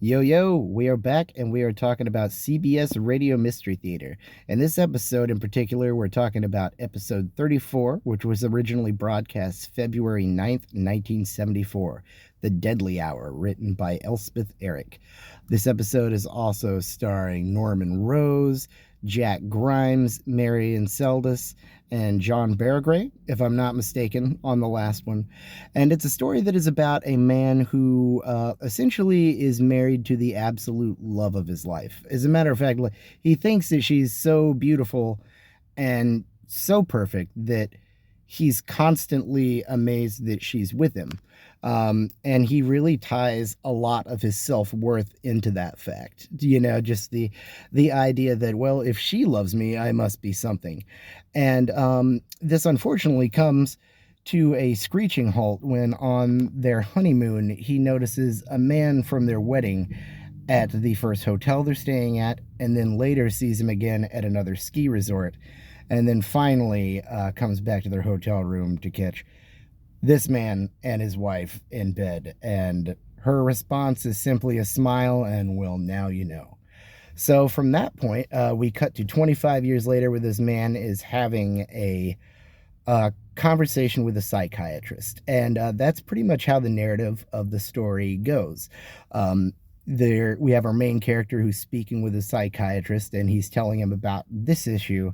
Yo, yo, we are back and we are talking about CBS Radio Mystery Theater. In this episode in particular, we're talking about episode 34, which was originally broadcast February 9th, 1974, The Deadly Hour, written by Elspeth Erich. This episode is also starring Norman Rose, Jack Grimes, Marian Seldis, and John Baragrey, if I'm not mistaken, on the last one. And it's a story that is about a man who essentially is married to the absolute love of his life. As a matter of fact, he thinks that she's so beautiful and so perfect that he's constantly amazed that she's with him. And he really ties a lot of his self-worth into that fact. Just the idea that, well, if she loves me, I must be something. And this unfortunately comes to a screeching halt when on their honeymoon, he notices a man from their wedding at the first hotel they're staying at, and then later sees him again at another ski resort, and then finally comes back to their hotel room to catch this man and his wife in bed. And her response is simply a smile and, well, now you know. So from that point, we cut to 25 years later where this man is having a conversation with a psychiatrist. And that's pretty much how the narrative of the story goes. There we have our main character who's speaking with a psychiatrist, and he's telling him about this issue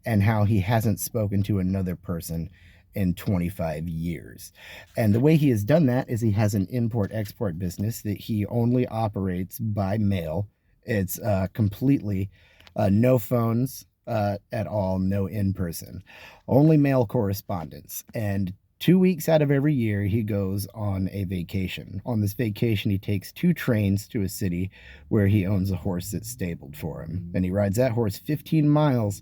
and how he hasn't spoken to another person in 25 years. And the way he has done that is he has an import-export business that he only operates by mail. It's completely no phones at all, no in-person, only mail correspondence. And 2 weeks out of every year, he goes on a vacation. On this vacation, he takes 2 trains to a city where he owns a horse that's stabled for him. And he rides that horse 15 miles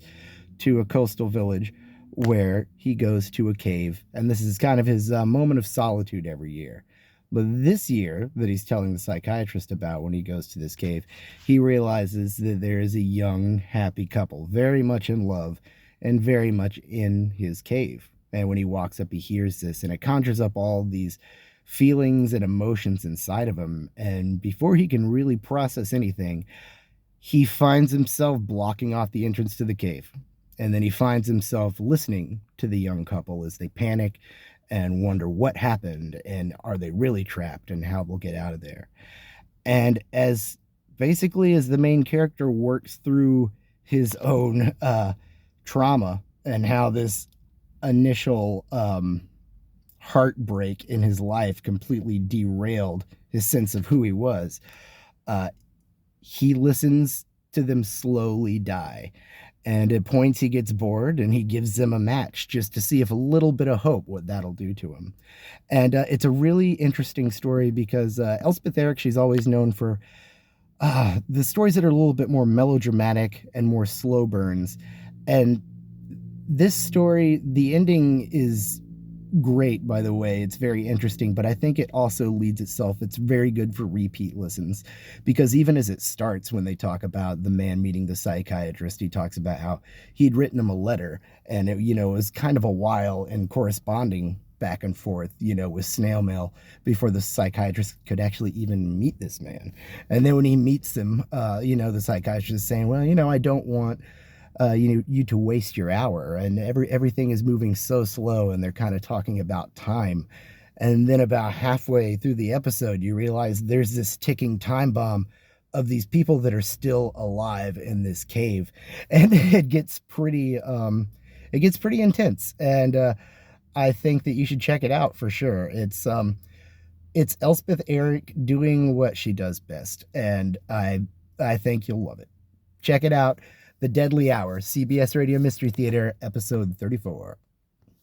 to a coastal village where he goes to a cave. And this is kind of his moment of solitude every year. But this year that he's telling the psychiatrist about, when he goes to this cave, he realizes that there is a young, happy couple, very much in love and very much in his cave. And when he walks up, he hears this, and it conjures up all these feelings and emotions inside of him. And before he can really process anything, he finds himself blocking off the entrance to the cave. And then he finds himself listening to the young couple as they panic and wonder what happened, and are they really trapped, and how they'll get out of there. And as basically as the main character works through his own trauma and how this initial heartbreak in his life completely derailed his sense of who he was, he listens to them slowly die. And at points he gets bored and he gives them a match just to see if a little bit of hope, what that'll do to him. And it's a really interesting story because Elspeth Erich, she's always known for the stories that are a little bit more melodramatic and more slow burns. And this story, the ending is great, by the way. It's very interesting, but I think it also leads itself. It's very good for repeat listens, because even as it starts, when they talk about the man meeting the psychiatrist, he talks about how he'd written him a letter, and it was kind of a while in corresponding back and forth, with snail mail before the psychiatrist could actually even meet this man. And then when he meets him, the psychiatrist is saying, well, I don't want you to waste your hour, and everything is moving so slow, and they're kind of talking about time. And then about halfway through the episode, you realize there's this ticking time bomb of these people that are still alive in this cave, and it gets pretty intense. And I think that you should check it out for sure. It's Elspeth Erich doing what she does best, and I think you'll love it. Check it out. The Deadly Hour, CBS Radio Mystery Theater, episode 34.